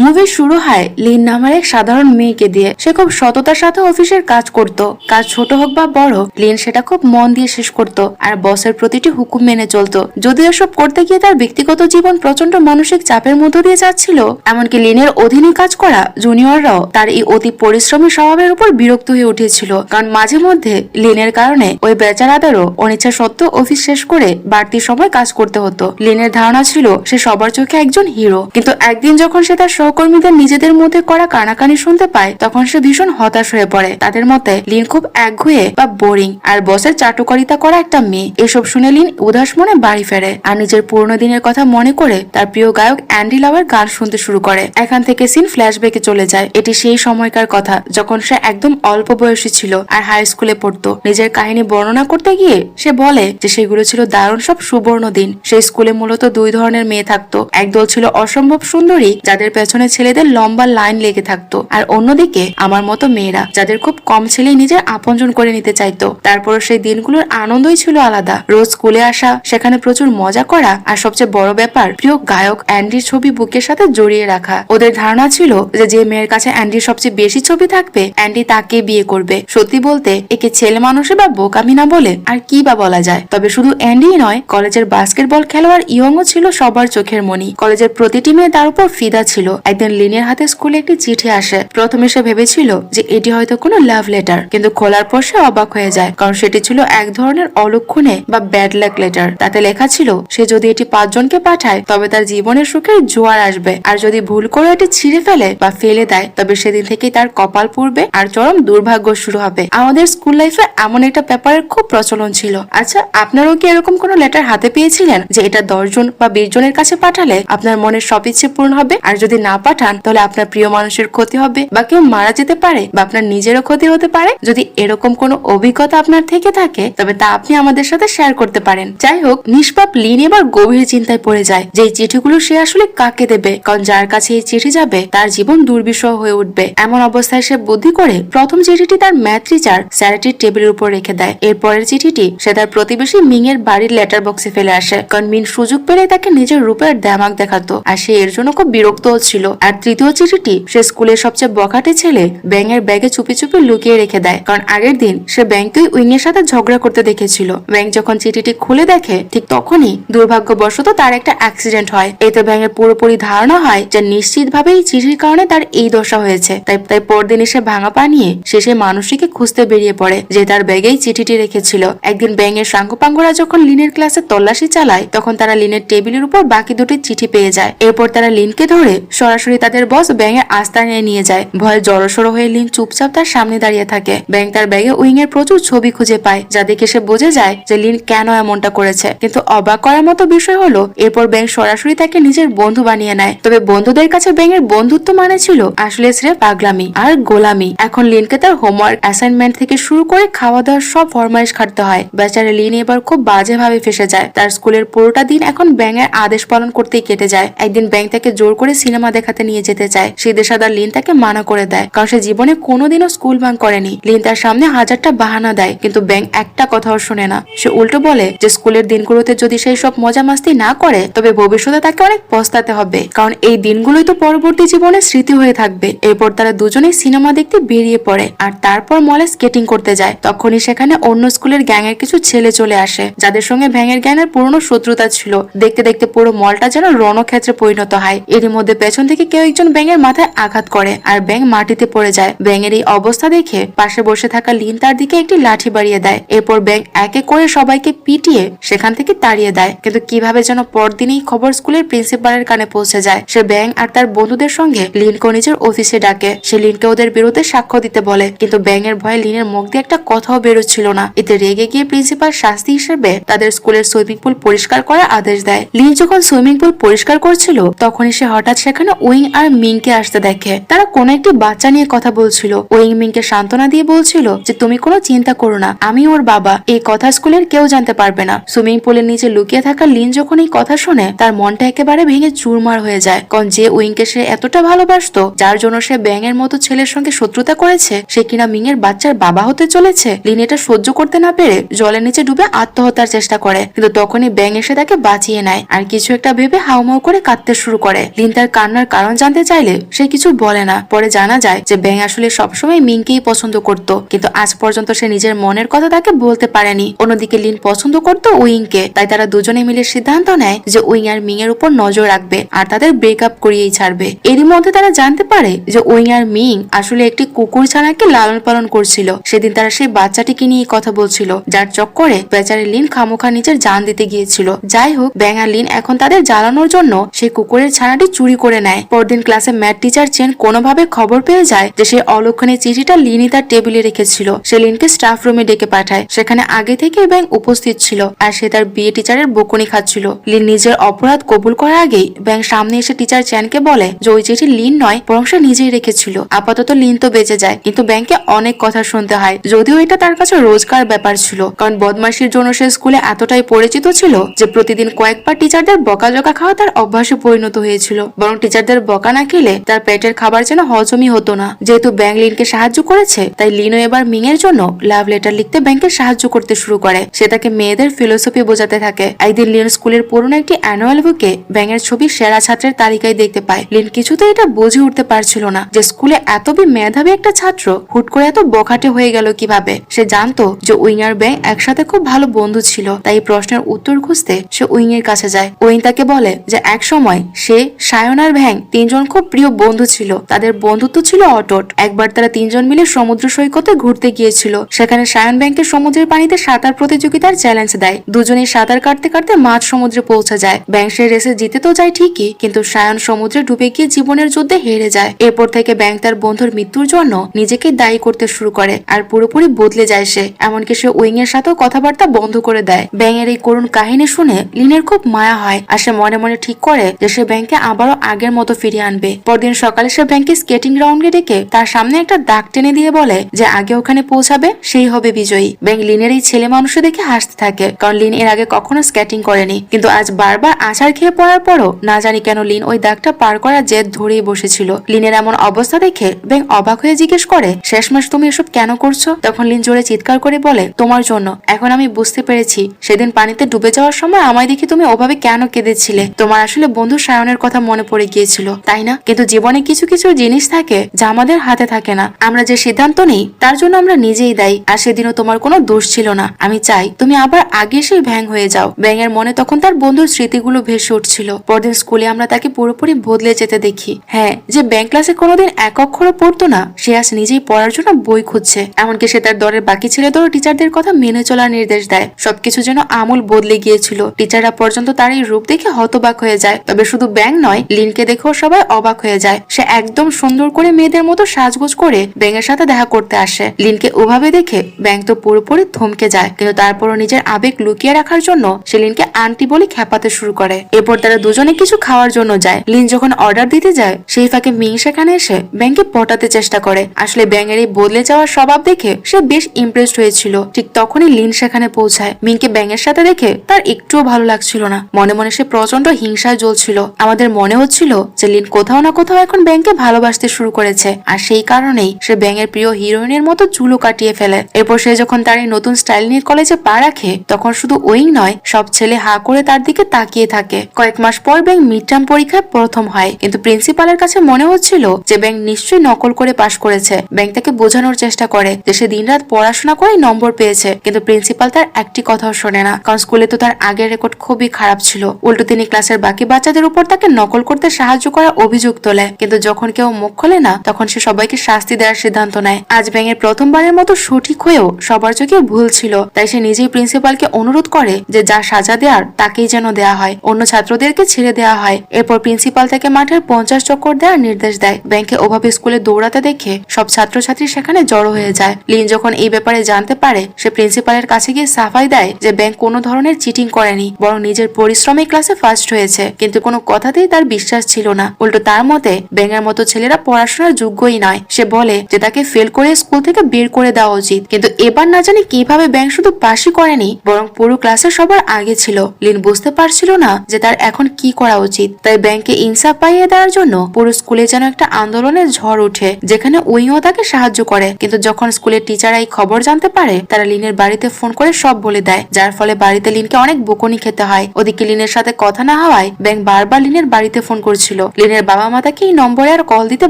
Movie শুরু হয় Lin নামের এক সাধারণ মেয়েকে দিয়ে। সে খুব সততার সাথে অফিসের কাজ করত। কাজ ছোট হোক বা বড়, লিন সেটা খুব মন দিয়ে শেষ করত আর বসের প্রতিটি হুকুম মেনে চলতো। যদিও এসব করতে গিয়ে তার ব্যক্তিগত জীবন প্রচন্ড মানসিক চাপের মধ্য দিয়ে যাচ্ছিল। এমনকি লিনের অধীনে কাজ করা জুনিয়ররাও তার এই অতি পরিশ্রমী স্বভাবের উপর বিরক্ত হয়ে উঠেছিল। কারণ মাঝে মধ্যে লিনের কারণে ওই বেচারাদেরও অনিচ্ছা সত্ত্বেও অফিস শেষ করে বাড়তি সময় কাজ করতে হতো। লিনের ধারণা ছিল সে সবার চোখে একজন হিরো, কিন্তু একদিন যখন সে তার সহকর্মীদের নিজেদের মধ্যে করা কানাকানি শুনতে পায় তখন সে ভীষণ হতাশ হয়ে পড়ে। তাদের মতে লিন খুব একঘেয়ে বা বোরিং আর বসের চাটুকারিতা করা একটা মেয়ে। এসব শুনে লিন উদাস মনে বাড়ি ফেরে আর নিজের পুরনো দিনের কথা মনে করে তার প্রিয় গায়ক অ্যান্ডি লাওয়ের গান শুনতে শুরু করে। এখান থেকে সিন ফ্ল্যাশব্যাকে চলে যায়। এটি সেই সময়কার কথা যখন সে একদম অল্প বয়সী ছিল আর হাই স্কুলে পড়তো। নিজের কাহিনী বর্ণনা করতে গিয়ে সে বলে যে সেগুলো ছিল দারুণ সব সুবর্ণ দিন। সেই স্কুলে মূলত দুই ধরনের মেয়ে থাকতো। একদল ছিল অসম্ভব সুন্দরী যাদের পেছনে ছেলেদের লম্বা লাইন লেগে থাকতো, আর অন্যদিকে আমার মতো মেয়েরা যাদের খুব কম ছেলেই নিজের আপনজন করে নিতে চাইতো। তারপর সেই দিনগুলোর আনন্দই ছিল আলাদা। রোজ স্কুলে আসা, সেখানে প্রচুর মজা করা, আর সবচেয়ে বড় ব্যাপার প্রিয় গায়ক অ্যান্ডির ছবি বুকের সাথে জড়িয়ে রাখা। ওদের ধারণা ছিল যে যে মেয়ের কাছে অ্যান্ডির সবচেয়ে বেশি ছবি থাকবে অ্যান্ডি তাকে বিয়ে করবে। সত্যি বলতে একে ছেলে মানুষে বা বোকামি না বলে আর কি বা বলা যায়। তবে শুধু অ্যান্ডি নয়, কলেজের বাস্কেটবল খেলোয়াড় ইয়ংও ছিল সবার চোখের মণি। কলেজের প্রতিটি মেয়ে তার উপর ফিদা ছিল। একদিন লিনের হাতে স্কুলে একটি চিঠি আসে। প্রথমে সে ভেবেছিল যে এটি হয়তো কোনো লাভ লেটার, কিন্তু খোলার পর সে অবাক হয়ে যায়, কারণ সেটি ছিল এক ধরনের অলক্ষণে বা ব্যাড লাক লেটার। তাতে লেখা ছিল সে যদি এটি 5 জনকে পাঠায় তবে তার জীবনের সুখের জোয়ার আসবে, আর যদি ভুল করে এটি ছিঁড়ে ফেলে বা ফেলে দেয় তবে সেদিন থেকেই তার কপাল পুড়বে আর চরম দুর্ভাগ্য শুরু হবে। আমাদের স্কুল লাইফে এমন একটা ব্যাপারের খুব প্রচলন ছিল। আচ্ছা, আপনারাও কি এরকম কোনো লেটার হাতে পেয়েছিলেন যে এটা 10 জন বা 20 জনের কাছে পাঠালে আপনার মনের সব ইচ্ছে পূর্ণ হবে, আর যদি না পাঠান তাহলে আপনার প্রিয় মানুষের ক্ষতি হবে বা কেউ মারা যেতে পারে বা আপনার নিজেরও ক্ষতি হতে পারে? যদি এরকম কোনো অভিজ্ঞতা আপনার থেকে থাকে তবে তা আপনি আমাদের সাথে শেয়ার করতে পারেন। যাই হোক, নিষ্পাপ লিন এবার গভীর চিন্তায় পড়ে যায় যে এই চিঠিগুলো সে আসলে কাকে দেবে, কারণ যার কাছে এই চিঠি যাবে তার জীবন দুর্বিষহ হয়ে উঠবে। এমন অবস্থায় সে বুদ্ধি করে প্রথম চিঠিটি তার ম্যাথ টিচার স্যারেটির টেবিলের উপর রেখে দেয়। এরপরের চিঠিটি সে তার প্রতিবেশী মিং এর বাড়ির লেটার বক্সে ফেলে আসে, কারণ মিন সুযোগ পেলে তাকে নিজের রূপের দামাক দেখাতো আর সে এর জন্য খুব বিরক্ত ছিল। আর তৃতীয় চিঠিটি সে স্কুলের সবচেয়ে বখাটে ছেলে ব্যাং এর ব্যাগে চুপি চুপি লুকিয়ে রেখে দেয়, কারণ আগের দিন সে ব্যাংকেই উইং এর সাথে ঝগড়া করতে দেখেছিল। ব্যাং যখন চিঠিটি খুলে দেখে ঠিক তখনই দুর্ভাগ্যবশত তার একটা অ্যাক্সিডেন্ট হয়। এতে ব্যাং এর পুরোপুরি ধারণা হয় যে নিশ্চিতভাবে এই চিঠির কারণে তার এই দশা হয়েছে। তাই পরদিন সে ভাঙা পা নিয়ে শেষে মানুষটিকে খুঁজতে বেরিয়ে পড়ে যে তার ব্যাগেই চিঠিটি রেখেছিল। একদিন ব্যাং এর সাঙ্গপাঙ্গরা যখন লিনের ক্লাসে তল্লাশি চালায় তখন তারা লিনের টেবিলের উপর বাকি দুটি চিঠি পেয়ে যায়। এরপর তারা লিনকে ধরে সরাসরি তাদের বস ব্যাং এর আস্তানায় নিয়ে যায়। ভয়ে জড়সড় হয়ে লিন চুপচাপ তার সামনে দাঁড়িয়ে থাকে। ব্যাং তার ব্যাগে উইং এর প্রচুর ছবি খুঁজে পায়, যা দেখে সে বুঝে যায় যে লিন কেন এমনটা করেছে। কিন্তু অবাক করার মতো বিষয় হলো এরপর ব্যাং সরাসরি তাকে নিজের বন্ধু বানিয়ে নেয়। তবে বন্ধুদের কাছে ব্যাং এর বন্ধুত্ব মানে ছিল আসলে স্রেফ পাগলামি আর গোলামি। এখন লিনকে তার হোমওয়ার্ক, অ্যাসাইনমেন্ট থেকে শুরু করে খাওয়া দাওয়ার সব ফরমাইশ খাটতে হয়। বেচারা লিন এবার খুব বাজেভাবে ফেসে যায়। তার স্কুলের পুরোটা দিন এখন ব্যাং এর আদেশ পালন করতেই কেটে যায়। একদিন ব্যাং তাকে জোর করে সিনেমা দেখাতে নিয়ে যেতে চায়। সিধে সাদা লিন তাকে মানা করে দেয়, কারণ সে জীবনে কোনোদিনও স্কুল ভাঙ করেনি। লিন তার সামনে হাজারটা বাহানা দেয়, কিন্তু ব্যাং একটা কথাও শুনে না। সে উল্টো বলে যে স্কুলের দিনগুলোতে যদি সেই সব মজা মাস্তি না করে তবে ভবিষ্যতে তাকে অনেক পস্তাতে হবে, কারণ এই দিনগুলোই তো পরবর্তী জীবনে স্মৃতি হয়ে থাকবে। এরপর তারা দুজনেই সিনেমা দেখতে বেরিয়ে পড়ে আর তারপর মলে স্কেটিং করতে যায়। তখনই সেখানে অন্য স্কুলের গ্যাং এর কিছু ছেলে চলে আসে যাদের সঙ্গে ব্যাঙের গ্যাংয়ের পুরনো শত্রুতা ছিল। দেখতে দেখতে পুরো মলটা যেন রণক্ষেত্রে পরিণত হয়। এরই মধ্যে পেছন থেকে কেউ একজন ব্যাঙের মাথায় আঘাত করে আর ব্যাং মাটিতে পড়ে যায়। ব্যাঙের এই অবস্থা দেখে পাশে বসে থাকা লিন তার দিকে একটি লাঠি বাড়িয়ে দেয়। এরপর ব্যাং এক এক করে সবাইকে পিটিয়ে সেখান থেকে তাড়িয়ে দেয়। কিন্তু কিভাবে যেন পরদিনই খবর স্কুলের প্রিন্সিপালের কানে পৌঁছে যায়। সে ব্যাং আর তার বন্ধুদের সঙ্গে লিনকে নিজের অফিসে ডাকে। সে লিনকে ওদের বিরুদ্ধে সাক্ষ্য দিতে বলে, কিন্তু ব্যাঙের ভয়ে লিনের মুখ দিয়ে একটা কথাও বেরোচ্ছিল না। এতে রেগে গিয়ে প্রিন্সিপাল শাস্তি হিসেবে তাদের স্কুলের সুইমিং পুল পরিষ্কার করার আদেশ দেয়। লিন যখন সুইমিং পুল পরিষ্কার করছিল তখনই সে হঠাৎ সেখানে উইং আর মিংকে আসতে দেখে। তারা কোনো একটি বাচ্চা নিয়ে কথা বলছিল। উইং মিংকে সান্ত্বনা দিয়ে বলছিল যে তুমি কোনো চিন্তা করো না, আমি ওর বাবা। এই কথা স্কুলের কেউ জানতে পারবে না। সুইমিং পুলের নিচে লুকিয়ে থাকা লিন যখন এই কথা শুনে তার মনটা একেবারে ভেঙে চুরমার হয়ে যায়, কারণ যে উইংকে সে এতটা ভালোবাসতো, যার জন্য সে ব্যাঙের মতো ছেলের সঙ্গে শত্রুতা করেছে, সে কিনা মিং এর বাচ্চার বাবা হতে চলেছে। লিন এটা সহ্য করতে না পেরে জলের নিচে ডুবে আত্মহত্যার চেষ্টা করে, কিন্তু তখনই ব্যাং এসে তাকে বাঁচিয়ে নেয় আর কিছু একটা ভেবে হাউমাউ করে কাঁদতে শুরু করে। লিন তার কান্নার ঘটনার কারণ জানতে চাইলে সে কিছু বলে না। পরে জানা যায় যে ব্যাং আসলে সবসময় মিংকেই পছন্দ করত, কিন্তু আজ পর্যন্ত সে নিজের মনের কথা তাকে বলতে পারেনি। অন্যদিকে লিন পছন্দ করত উইংকে, তাই তারা দুজনে মিলে সিদ্ধান্ত নেয় যে উইং আর মিং এর উপর নজর রাখবে আর তাদের ব্রেকআপ করিয়েই ছাড়বে। এরই মধ্যে তারা জানতে পারে যে উইং আর মিং আসলে একটি কুকুর ছানাকে লালন পালন করছিল। সেদিন তারা সেই বাচ্চাটিকে নিয়ে কথা বলছিল, যার চক্করে বেচারি লিন খামোখা নিজের জান দিতে গিয়েছিল। যাই হোক, ব্যাং আর লিন এখন তাদের জ্বালানোর জন্য সেই কুকুরের ছানাটি চুরি করে নেয়। পরদিন ক্লাসে ম্যাথ টিচার চেন কোনোভাবে খবর পেয়ে যায় যে সেই অলক্ষণে চিঠিটা লিনই তার টেবিলে রেখেছিল। সে লিনকে স্টাফ রুমে ডেকে পাঠায়। সেখানে আগে থেকে ব্যাং উপস্থিত ছিল আর সে তার বিয়ে টিচারের বকুনি খাচ্ছিল। লিন নিজের অপরাধ কবুল করার আগেই ব্যাং সামনে এসে টিচার চ্যানকে বলে যে ওই চিঠি লিন নয়, বরং সে নিজেই রেখেছিল। আপাতত লিন তো বেঁচে যায়, কিন্তু ব্যাংকে অনেক কথা শুনতে হয়, যদিও এটা তার কাছে রোজকার ব্যাপার ছিল। কারণ বদমাশির জন্য সে স্কুলে এতটাই পরিচিত ছিল যে প্রতিদিন কয়েকবার টিচারদের বকাঝকা খাওয়া তার অভ্যাসে পরিণত হয়েছিল। বরং টিচারদের বকা না খেলে তার পেটের খাবার যেন হজমই হতো না। যেহেতু ব্যাং লিনকে সাহায্য করেছে, তাই লিনও এবার মিং এর জন্য লাভ লেটার লিখতে ব্যাংকে সাহায্য করতে শুরু করে। সে তাকে মেয়েদের ফিলোসফি বোঝাতে থাকে। একদিন লিন স্কুলের পুরনো একটি অ্যানুয়াল বুকে ব্যাং এর ছবি সেরা ছাত্রের তালিকায় দেখতে পায়। লিন কিছুতে এটা বুঝে উঠতে পারছিল না যে স্কুলে এত মেধাবী একটা ছাত্র হুট করে এত বখাটে হয়ে গেল কিভাবে। সে জানতো যে উইং আর ব্যাং একসাথে খুব ভালো বন্ধু ছিল, তাই প্রশ্নের উত্তর খুঁজতে সে উইং এর কাছে যায়। উইং তাকে বলে যে এক সময় সে, সায়ন আর ব্যাং তিনজন খুব প্রিয় বন্ধু ছিল। তাদের বন্ধুত্ব ছিল অটুট। একবার তারা তিনজন মিলে সমুদ্র সৈকতে ঘুরতে গিয়েছিল। সেখানে সায়ন ব্যাংকে সমুদ্রের পানিতে সাঁতার প্রতিযোগিতার চ্যালেঞ্জ দেয়। দুজনেই সাঁতার কাটতে কাটতে মাঝ সমুদ্রে পৌঁছে যায়। ব্যাং সে রেসে জিতে তো যায় ঠিকই, কিন্তু সায়ন সমুদ্রে ডুবে গিয়ে জীবনের যুদ্ধে হেরে যায়। এরপর থেকে ব্যাং তার বন্ধুর মৃত্যুর জন্য নিজেকে দায়ী করতে শুরু করে আর পুরোপুরি বদলে যায় সে। এমনকি সে উইং এর সাথেও কথাবার্তা বন্ধ করে দেয়। ব্যাং এর এই করুণ কাহিনী শুনে লিনের খুব মায়া হয় আর সে মনে মনে ঠিক করে যে সে ব্যাংকে আবারও আগের মতো ফিরিয়ে আনবে। পরদিন সকালে সে ব্যাংকে স্কেটিং গ্রাউন্ডে ডেকে তার সামনে একটা দাগ টেনে দিয়ে বলে যে আগে ওখানে পৌঁছাবে সেই হবে বিজয়ী। ব্যাং লিনের এই ছেলে মানুষ দেখে হাসতে থাকে, কারণ লিন এর আগে কখনো স্কেটিং করেনি। কিন্তু আজ বারবার আছাড় খেয়ে পড়ার পরও না জানি কেন লিন ওই দাগটা পার করার জেদ ধরেই বসেছিল। লিনের এমন অবস্থা দেখে ব্যাং অবাক হয়ে জিজ্ঞেস করে, শেষমেশ তুমি এসব কেন করছো? তখন লিন জোরে চিৎকার করে বলে, তোমার জন্য। এখন আমি বুঝতে পেরেছি সেদিন পানিতে ডুবে যাওয়ার সময় আমায় দেখে তুমি ওভাবে কেন কেঁদেছিলে। তোমার আসলে বন্ধু সায়নের কথা মনে পড়ে গিয়েছিল, তাই না? কিন্তু জীবনে কিছু কিছু জিনিস থাকে যা আমাদের হাতে থাকে না। আমরা যে সিদ্ধান্ত নেই তার জন্য আমরা নিজেই দায়ী। আর সেদিনও তোমার কোনো দোষ ছিল না। আমি চাই তুমি আবার আগে সেই ব্যাং হয়ে যাও। ব্যাং এর মনে তখন তার বন্ধুর স্মৃতিগুলো ভেসে উঠছিল। পরদিন স্কুলে আমরা তাকে পুরোপুরি বদলে যেতে দেখি। হ্যাঁ, যে ব্যাং ক্লাসে কোনোদিন এক অক্ষরও পড়তো না, সে আজ নিজেই পড়ার জন্য বই খুঁজছে। এমনকি সে তার দরের বাকি ছেলেদেরও টিচারদের কথা মেনে চলার নির্দেশ দেয়। সবকিছু যেন আমূল বদলে গিয়েছিল। টিচাররা পর্যন্ত তার এই রূপ দেখে হতবাক হয়ে যায়। তবে শুধু ব্যাং নয়, লিনকে দেখেও সবাই অবাক হয়ে যায়। সে একদম সুন্দর করে মেয়েদের মতো সাজগোজ করে ব্যাং এর সাথে দেখা করতে আসে। লিনকে ওভাবে দেখে ব্যাং তো পুরোপুরি থমকে যায়, কিন্তু তারপরও নিজের আবেগ লুকিয়ে রাখার জন্য সে লিনকে আন্টি বলে খেপাতে শুরু করে। এরপর তারা দুজনে কিছু খাওয়ার জন্য যায়। লিন যখন অর্ডার দিতে যায়, সেই ফাঁকে মিং সেখানে এসে ব্যাংকে পটাতে চেষ্টা করে। আসলে ব্যাং এর এই বদলে যাওয়ার স্বভাব দেখে সে বেশ ইমপ্রেসড হয়েছিল। ঠিক তখনই লিন সেখানে পৌঁছায়। মিংকে ব্যাং এর সাথে দেখে তার একটুও ভালো লাগছিল না। মনে মনে সে প্রচন্ড হিংসায় জ্বলছিল। আমাদের মনে হচ্ছিল যে লিন কোথাও না কোথাও এখন ব্যাংকে ভালোবাসতে শুরু করেছে, আর সেই কারণেই সে ব্যাং এর প্রিয় হিরোইনের মতো চুলও কাটিয়ে ফেলে। এরপর সে যখন তার এই নতুন স্টাইল নিয়ে কলেজে পা রাখে, তখন শুধু উইং নয়, সব ছেলে হা করে তার দিকে তাকিয়ে থাকে। কয়েক মাস পর ব্যাং মিড টার্ম পরীক্ষায় প্রথম হয়, কিন্তু প্রিন্সিপালের কাছে মনে হচ্ছিল যে ব্যাং নিশ্চয়ই নকল করে পাশ করেছে। ব্যাং তাকে বোঝানোর চেষ্টা করে যে সে দিনরাত পড়াশোনা করে নম্বর পেয়েছে, কিন্তু প্রিন্সিপাল তার একটি কথাও শোনে না। কারণ স্কুলে তো তার আগের রেকর্ড খুবই খারাপ ছিল। উল্টো তিনি ক্লাসের বাকি বাচ্চাদের উপর তাকে নকল করতে সাহায্য করার অভিযোগ তোলে। কিন্তু যখন কেউ মুখ খোলে না, তখন সে সবাইকে শাস্তি দেওয়ার সিদ্ধান্ত নেয়। আজ ব্যাং এর প্রথমবারের মতো সঠিক হয়েও সবার চোখে ভুল ছিল, তাই সে নিজেই প্রিন্সিপালকে অনুরোধ করে যে যা সাজা দেওয়ার তাকেই যেন দেয়া হয়, অন্য ছাত্রদেরকে ছেড়ে দেওয়া হয়। এরপর প্রিন্সিপাল তাকে মাঠের 50 চক্কর দেওয়ার নির্দেশ দেয়। ব্যাংকে ওভাবে স্কুলে দৌড়াতে দেখে সব ছাত্রছাত্রী সেখানে জড়ো হয়ে যায়। লিন যখন এই ব্যাপারে জানতে পারে, সে প্রিন্সিপালের কাছে গিয়ে সাফাই দেয় যে ব্যাং কোনো ধরনের চিটিং করেনি, বরং নিজের পরিশ্রমে ক্লাসে ফার্স্ট হয়েছে। কিন্তু কোনো কথাতেই তার বিশ্বাস ছিল না। উল্টো তার মতে ব্যাং এর মতো ছেলেরা পড়াশোনার যোগ্যই নয়। সে বলে যে তাকে ফেল করে স্কুল থেকে বের করে দেওয়া উচিত। কিন্তু এবার না জানি কিভাবে ব্যাং শুধু পাশই করেনি, বরং পুরো ক্লাসে সবার আগে ছিল। লিন বুঝতে পারছিল না যে তার এখন কি করা উচিত। তাই ব্যাংকে ইনসাফ পাইয়ে দেওয়ার জন্য পুরো স্কুলে যেন একটা আন্দোলনের ঝড় ওঠে, যেখানে উইংও তাকে সাহায্য করে। কিন্তু যখন স্কুলের টিচাররা এই খবর জানতে পারে, তারা লিনের বাড়িতে ফোন করে সব বলে দেয়, যার ফলে বাড়িতে লিনকে অনেক বকুনি খেতে হয়। ওদিকে লিনের সাথে কথা না হওয়ায় ব্যাং বারবার লিনের বাড়িতে ফোন করছিল। করেছিল। লিনের বাবা মা তাকে এই নম্বরে আর কল দিতে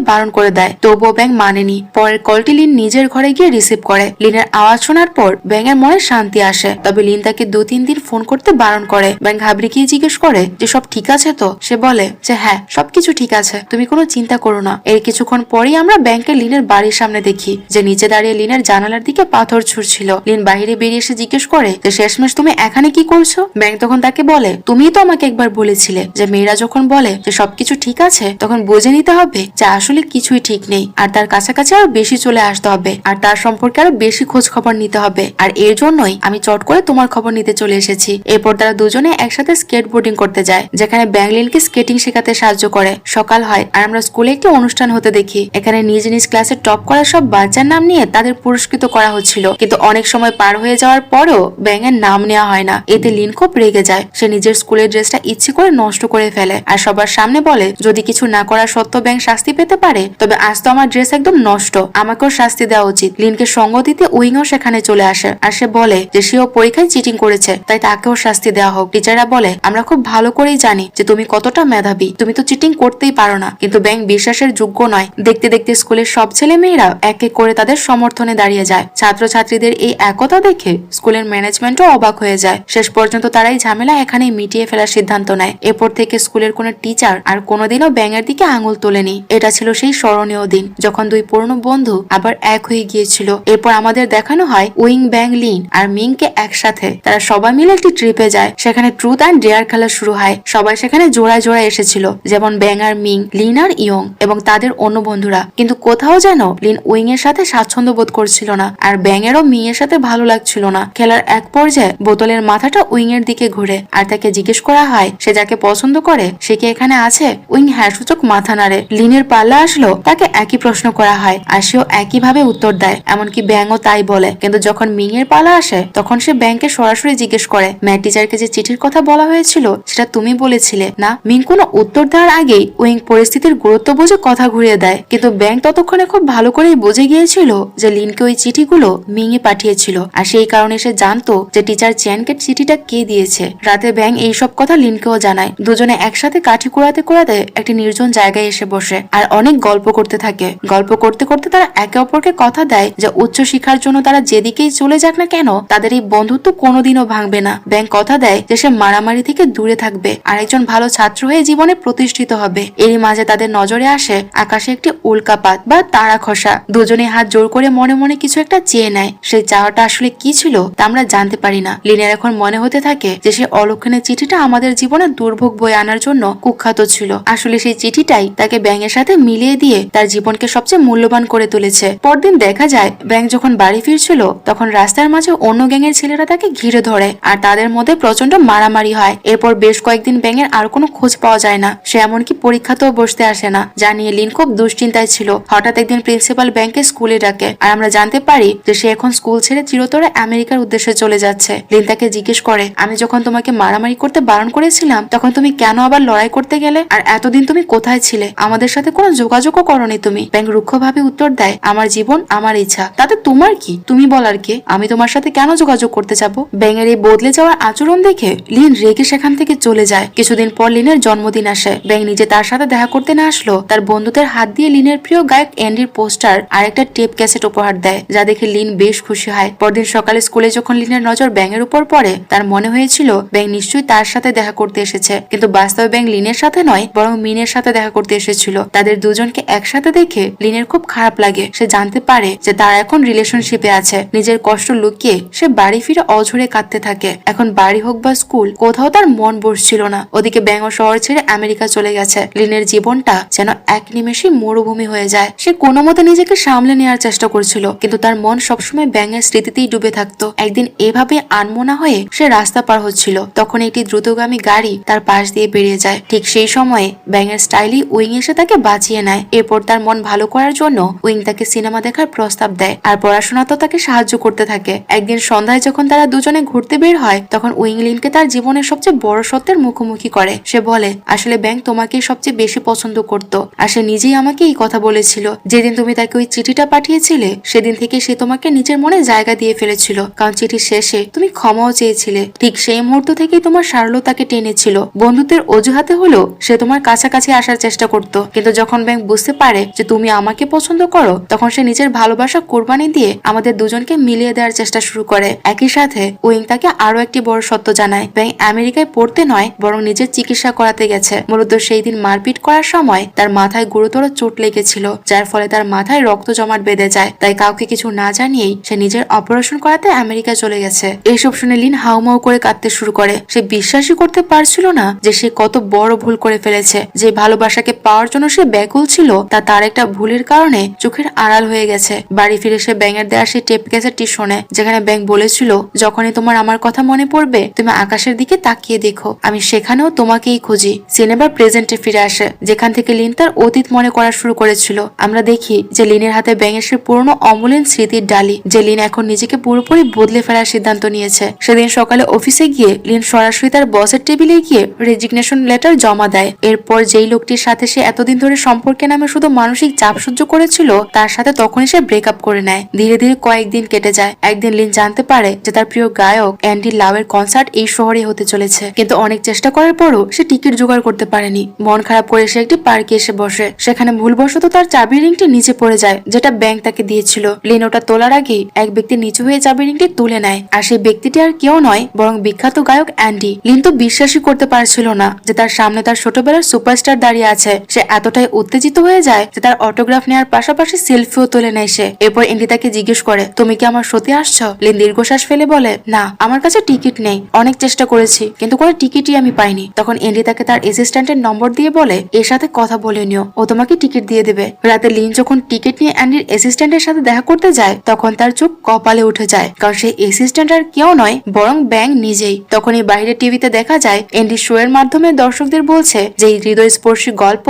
বারণ করে দেয়, তবুও ব্যাং মানেনি। পরের কলটি লিন নিজের ঘরে গিয়ে রিসিভ করে। লিনের আওয়াজ শোনার পর ব্যাঙের মনে শান্তি আসে, তবে লিন তাকে 2-3 দিন ফোন করতে বারণ করে। ব্যাং ঘাবড়ে গিয়ে জিজ্ঞেস করে যে সব ঠিক আছে তো। সে বলে যে হ্যাঁ, সবকিছু ঠিক আছে, তুমি কোনো চিন্তা করো না। এর কিছুক্ষণ পরেই আমরা ব্যাংকে লিনের বাড়ির সামনে দেখি যে নিচে দাঁড়িয়ে লিনের জানালার দিকে পাথর ছুড়ছিল। লিন বাইরে বেরিয়ে এসে জিজ্ঞেস করে যে শেষমেশ তুমি এখানে কি করছো? ব্যাং তখন তাকে বলে, তুমিই তো আমাকে একবার বলেছিলে যে মেয়েরা যখন বলে যে সবকিছু ঠিক আছে তখন বুঝে নিতে হবে যে আসলে কিছুই ঠিক নেই, আর তার কাছাকাছি আরো বেশি চলে আসতে হবে, আর তার সম্পর্কে আরো বেশি খোঁজ খবর নিতে হবে। আর এর জন্যই আমি চট করে তোমার খবর নিতে চলে এসেছি। এরপর তারা দুজনে একসাথে স্কেট বোর্ডিং করতে যায়, যেখানে ব্যাং লিনকে স্কেটিং শেখাতে সাহায্য করে। সকাল হয় আর আমরা স্কুলে একটি অনুষ্ঠান হতে দেখি। এখানে নিজ নিজ ক্লাসে টপ করা সব বাচ্চার নাম নিয়ে তাদের পুরস্কৃত করা হচ্ছিল, কিন্তু অনেক সময় পার হয়ে যাওয়ার পরও ব্যাং এর নাম নেওয়া হয় না। এতে লিন খুব রেগে যায়। সে নিজের স্কুলের ড্রেসটা ইচ্ছে করে নষ্ট করে ফেলে আর সবার সামনে বলে যদি কিছু না করা সত্ত্বেও ব্যাং শাস্তি পেতে পারে তবে আজ তো আমার ড্রেস একদম নষ্ট, আমাকেও শাস্তি দেওয়া উচিত। লিনকে সঙ্গ দিতে উইংও সেখানে চলে আসে আর সে বলে যে সেও পরীক্ষায় চিটিং করেছে, তাই তাকেও শাস্তি দেওয়া হোক। টিচাররা বলে আমরা খুব ভালো করেই জানি যে তুমি কতটা মেধাবী, তুমি তো চিটিং করতেই পারো না। কিন্তু ব্যাং বিশ্বাসের যোগ্য নয়। দেখতে দেখতে স্কুলের সব ছেলে মেয়েরা এক এক করে তাদের সমর্থনে দাঁড়িয়ে যায়। ছাত্রছাত্রীদের এই একতা দেখে স্কুলের ম্যানেজমেন্টও অবাক হয়ে যায়। শেষ পর্যন্ত তারাই ঝামেলা এখানেই মিটিয়ে ফেলার সিদ্ধান্ত নেয়। এরপর থেকে স্কুলের কোনো টিচার আর কোনোদিনও ব্যাঙের দিকে আঙুল তোলেনি। এটা ছিল সেই স্মরণীয় দিন যখন দুই পুরনো বন্ধু আবার এক হয়ে গিয়েছিল। এরপর আমাদের দেখানো হয় উইং, ব্যাং, লিন আর মিংকে একসাথে। তারা সবাই মিলে একটি ট্রিপে যায়। সেখানে ট্রুথ অ্যান্ড ডেয়ার খেলা শুরু হয়। সবাই সেখানে জোড়ায় জোড়ায় এসেছিল, যেমন ব্যাং আর মিং, লিন আর ইয়ং এবং তাদের অন্য বন্ধুরা। কিন্তু কোথাও যেন লিন উইং এর সাথে স্বাচ্ছন্দ্য বোধ করছিল না, আর ব্যাং এরও মিং এর সাথে ভালো লাগছিল না। খেলার এক পর্যায়ে বোতলের মাথাটা উইং এর দিকে ঘুরে আর তাকে জিজ্ঞেস করা হয় সে যাকে পছন্দ করে সে কি এখানে আছে। উইং হ্যাঁ সূচক মাথা নাড়ে। লিনের পাল্লা আসলো, তাকে একই প্রশ্ন করা হয় আর সেও একইভাবে উত্তর দেয়, এমনকি ব্যাংও তাই বলে। কিন্তু যখন মিং এর পালা আসে তখন সে ব্যাংকে সরাসরি জিজ্ঞেস করে ম্যাথ টিচারকে যে চিঠির কথা বলা হয়েছিল সেটা তুমি বলেছিলে না। মিং কোনো উত্তর দেওয়ার আগেই উইং পরিস্থিতির গুরুত্ব বুঝে কথা ঘুরিয়ে দেয়, কিন্তু ব্যাং ততক্ষণে খুব ভালো করেই বুঝে গিয়েছিল যে লিনকে ওই চিঠিগুলো মিংই পাঠিয়েছিল, আর সেই কারণে সে জানতো যে টিচার চ্যানকে চিঠিটা কে দিয়েছে। রাতে ব্যাং এইসব কথা লিনকেও জানায়। দুজনে একসাথে কাঠি কুড়াতে কুড়াতে একটি নির্জন জায়গায় এসে বসে আর অনেক গল্প করতে থাকে। গল্প করতে করতে তারা একে অপরকে কথা দেয় যে উচ্চ শিক্ষার জন্য তারা যেদিকেই চলে যাক না কেন তাদের এই বন্ধুত্ব কোনোদিনও ভাঙবে না। ব্যাং কথা দেয় যে সে মারামারি থেকে দূরে থাকবে আর একজন ভালো ছাত্র হয়ে জীবনে প্রতিষ্ঠিত হবে। এরই মাঝে তাদের নজরে আসে আকাশে একটি উল্কাপাত বা তারা খসা। দুজনে হাত জোর করে মনে মনে কিছু একটা চেয়ে নেয়। সেই চাওয়াটা আসলে কি ছিল তা আমরা জানতে পারি না। লিনের এখন মনে হতে থাকে যে সে অলক্ষণের চিঠিটা আমাদের জীবনে দুর্ভোগ বয়ে আনার জন্য কুখ্যাত ছিল। আসলে সেই চিঠিটাই তাকে ব্যাঙের সাথে মিলিয়ে দিয়ে তার জীবনকে সবচেয়ে মূল্যবান করে তুলেছে। পরদিন দেখা যায় ব্যাং যখন বাড়ি ফিরছিল তখন রাস্তার মাঝে অন্য গ্যাংয়ের ছেলেরা তাকে ঘিরে ধরে আর তাদের মধ্যে প্রচন্ড মারামারি হয়। এরপর বেশ কয়েকদিন ব্যাঙের আর কোনো খোঁজ পাওয়া যায় না। সে এমনকি পরীক্ষাতেও বসতে আসে না, যা নিয়ে লিন খুব দুশ্চিন্তায় ছিল। হঠাৎ একদিন প্রিন্সিপাল ব্যাংকে স্কুলে ডাকে আর আমরা জানতে পারি যে সে এখন স্কুল ছেড়ে চিরতরে আমেরিকার উদ্দেশ্যে চলে যাচ্ছে। লিন তাকে জিজ্ঞেস করে আমি যখন তোমাকে মারামারি করতে বারণ করেছিলাম তখন তুমি কেন আবার লড়াই করতে গেলে, আর এতদিন তুমি কোথায় ছিলে? আমাদের সাথে কোনো যোগাযোগও করনি তুমি। ব্যাং রুক্ষভাবে উত্তর দেয় আমার জীবন আমার ইচ্ছা, তাতে তোমার কি? তুমি বলার কে? আমি তোমার সাথে কেন যোগাযোগ করতে যাবো? ব্যাঙের এই বদলে যাওয়ার আচরণ দেখে লিন রেগে সেখান থেকে চলে যায়। কিছুদিন পর লিনের জন্মদিন আসে। ব্যাং নিজে তার সাথে দেখা করতে না আসলো তার বন্ধুদের হাত দিয়ে লিনের প্রিয় গায়ক এন্ডির পোস্টার আর একটা টেপ ক্যাসেট উপহার দেয়, যা দেখে লিন বেশ খুশি হয়। পরদিন সকালে স্কুলে যখন লিনের নজর ব্যাঙের উপর পড়ে তার মনে হয়েছিল ব্যাং নিশ্চয়ই তার সাথে দেখা করতে এসেছে, কিন্তু বাস্তবে ব্যাং লিনের সাথে নয় বরং মিনের সাথে দেখা করতে এসেছিল। তাদের দুজনকে একসাথে দেখে লিনের খুব খারাপ লাগে। সে জানতে পারে যে তারা এখন রিলেশনশিপে আছে। নিজের কষ্ট লুকিয়ে সে বাড়ি ফিরে অঝরে কাঁদতে থাকে। এখন বাড়ি হোক বা স্কুল, কোথাও তার মন বসছিল না। ওদিকে ব্যাঙ শহর ছেড়ে আমেরিকা চলে গেছে। লিনের জীবনটা যেন এক নিমেষে মরুভূমি হয়ে যায়। সে কোনো মতে নিজেকে সামলে নেওয়ার চেষ্টা করছিল, কিন্তু তার মন সবসময় ব্যাঙের স্মৃতিতেই ডুবে থাকতো। একদিন এভাবে আনমনা হয়ে সে রাস্তা পার হচ্ছিল, তখন একটি দ্রুতগামী গাড়ি তার পাশ দিয়ে বেরিয়ে যায়। ঠিক সেই সময়ে ব্যাঙের স্টাইলি উইং এসে তাকে বাঁচিয়ে নেয়। এরপর তার মন ভালো করার জন্য উইং তাকে সিনেমা দেখার প্রস্তাব দেয় আর পড়াশোনা তো তাকে সাহায্য করতে থাকে। একদিন সন্ধ্যায় যখন তারা দুজনে ঘুরতে বের হয় তখন উইং লিনকে তার জীবনের সবচেয়ে বড় সত্যের মুখোমুখি করে। সে বলে আসলে ব্যাং তোমাকে সবচেয়ে বেশি পছন্দ করত, আর সে নিজেই আমাকে এই কথা বলেছিল। যেদিন তুমি তাকে ওই চিঠিটা পাঠিয়েছিলে সেদিন থেকে সে তোমাকে নিজের মনে জায়গা দিয়ে ফেলেছিল, কারণ চিঠির শেষে তুমি ক্ষমাও চেয়েছিলে। ঠিক সেই মুহূর্ত থেকেই তোমার সারল্যতাকে টেনেছিল। বন্ধুত্বের অজুহাতে হলো সে তোমার তোমার কাছাকাছি আসার চেষ্টা করত, কিন্তু যখন ব্যাংক বুঝতে পারে যে তুমি আমাকে পছন্দ করো, তখন সে নিজের ভালোবাসা কোরবানি দিয়ে আমাদের দুজনকে মিলিয়ে দেওয়ার চেষ্টা শুরু করে। একই সাথে উইং তাকে আরো একটি বড় সত্য জানায়, ব্যাংক আমেরিকায় পড়তে নয় বরং নিজের চিকিৎসা করাতে গেছে। মূলত সেই দিন মারপিট করার সময় তার মাথায় গুরুতর চোট লেগেছিল, যার ফলে তার মাথায় রক্ত জমাট বেঁধে যায়। তাই কাউকে কিছু না জানিয়েই সে নিজের অপারেশন করাতে আমেরিকা চলে গেছে। এইসব শুনে লিন হাউমাউ করে কাঁদতে শুরু করে। সে বিশ্বাসই করতে পারছিল না যে সে কত বড় ভুল করে ফেলেছে। যে ভালোবাসাকে পাওয়ার জন্য সে ব্যাকুল ছিল, তা তার একটা ভুলের কারণে চোখের আড়াল হয়ে গেছে। বাড়ি ফিরে সে ব্যাঙের দেওয়া সেই টেপ ক্যাসেটটি শোনে, যেখানে ব্যাঙ বলেছিল, যখনই তোমার আমার কথা মনে পড়বে তুমি আকাশের দিকে তাকিয়ে দেখো, আমি সেখানেও তোমাকেই খুঁজি। সিনেমা প্রেজেন্টে ফিরে আসে, যেখান থেকে লিন তার অতীত মনে করা শুরু করেছিল। আমরা দেখি যে লিনের হাতে ব্যাঙের সে পুরনো অমূল্য স্মৃতির ডালি, যে লিন এখন নিজেকে পুরোপুরি বদলে ফেলার সিদ্ধান্ত নিয়েছে। সেদিন সকালে অফিসে গিয়ে লিন সরাসরি তার বসের টেবিলে গিয়ে রেজিগনেশন লেটার জমা দেয়। এরপর যেই লোকটির সাথে সে এতদিন ধরে সম্পর্কে নামে শুধু মানসিক চাপ সহ্য করেছিল, তার সাথে তখনই সে ব্রেকআপ করে নেয়। ধীরে ধীরে কয়েকদিন কেটে যায়। একদিন লিন জানতে পারে যে তার প্রিয় গায়ক অ্যান্ডি লাউয়ের কনসার্ট এই শহরে হতে চলেছে, কিন্তু অনেক চেষ্টা করার পরও সে টিকিট জোগাড় করতে পারেনি। মন খারাপ করে সে একটি পার্কে এসে বসে। সেখানে ভুলবশত তার চাবির রিংটি নিচে পড়ে যায়, যেটা ব্যাংক তাকে দিয়েছিল। লিন ওটা তোলার আগেই এক ব্যক্তি নিচু হয়ে চাবির রিংটি তুলে নেয়, আর সেই ব্যক্তিটি আর কেউ নয় বরং বিখ্যাত গায়ক অ্যান্ডি। লিন তো বিশ্বাসই করতে পারছিল না যে তার সামনে তার ছোটবেলার সুপারস্টার দাঁড়িয়ে আছে। সে এতটাই উত্তেজিত হয়ে যায় যে তার অটোগ্রাফ নেওয়ার পাশাপাশি সেলফিও তুলে নেয় সে। এরপর অ্যান্ডি তাকে জিজ্ঞেস করে, তুমি কি আমার সত্যি আসছো? লিন দীর্ঘশ্বাস ফেলে বলে, না, আমার কাছে টিকিট নেই, অনেক চেষ্টা করেছি কিন্তু কোনো টিকিটই আমি পাইনি। তখন অ্যান্ডি তাকে তার অ্যাসিস্ট্যান্টের নম্বর দিয়ে বলে, এর সাথে কথা বলে নিও, ও তোমাকে টিকিট দিয়ে দেবে। রাতে লিন যখন টিকিট নিয়ে অ্যান্ডির অ্যাসিস্ট্যান্টের সাথে দেখা করতে যায়, তখন তার চোখ কপালে উঠে যায়, কারণ সেই অ্যাসিস্ট্যান্ট আর কেউ নয় বরং ব্যাংক নিজেই। তখনই বাইরে টিভিতে দেখা যায় অ্যান্ডি শো এর মাধ্যমে দর্শকদের বলছে যে এই হৃদয়স্পর্শী গল্প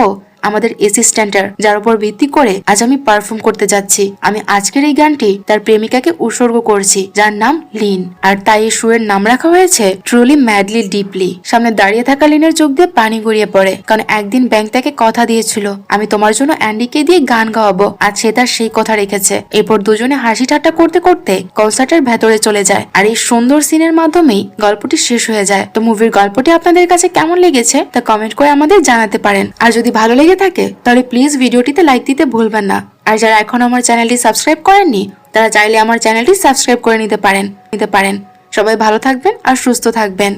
আমাদের অ্যাসিস্ট্যান্টার, যার উপর ভিত্তি করে আজ আমি পারফর্ম করতে যাচ্ছি। আমি আজকের এই গানটি তার প্রেমিকাকে উৎসর্গ করছি, যার নাম লিন, আর তাই এই শো এর নাম রাখা হয়েছে ট্রুলি ম্যাডলি ডিপলি। সামনে দাঁড়িয়ে থাকা লিনের চোখ দিয়ে পানি গড়িয়ে পড়ে, কারণ একদিন ব্যাংক তাকে কথা দিয়েছিল, আমি তোমার জন্য অ্যান্ডিকে দিয়ে গান গাওয়াবো, আর সে তার সেই কথা রেখেছে। এরপর দুজনে হাসি ঠাট্টা করতে করতে কনসার্টের ভেতরে চলে যায়, আর এই সুন্দর সিনের মাধ্যমেই গল্পটি শেষ হয়ে যায়। তো মুভির গল্পটি আপনাদের কাছে কেমন লেগেছে তা কমেন্ট করে আমাদের জানাতে পারেন। আর যদি ভালো লেগে থাকে তাহলে প্লিজ ভিডিওটিতে লাইক দিতে ভুলবেন না। আর যারা এখন আমার চ্যানেলটি সাবস্ক্রাইব করেননি, তারা চাইলে আমার চ্যানেলটি সাবস্ক্রাইব করে নিতে পারেন। সবাই ভালো থাকবেন আর সুস্থ থাকবেন।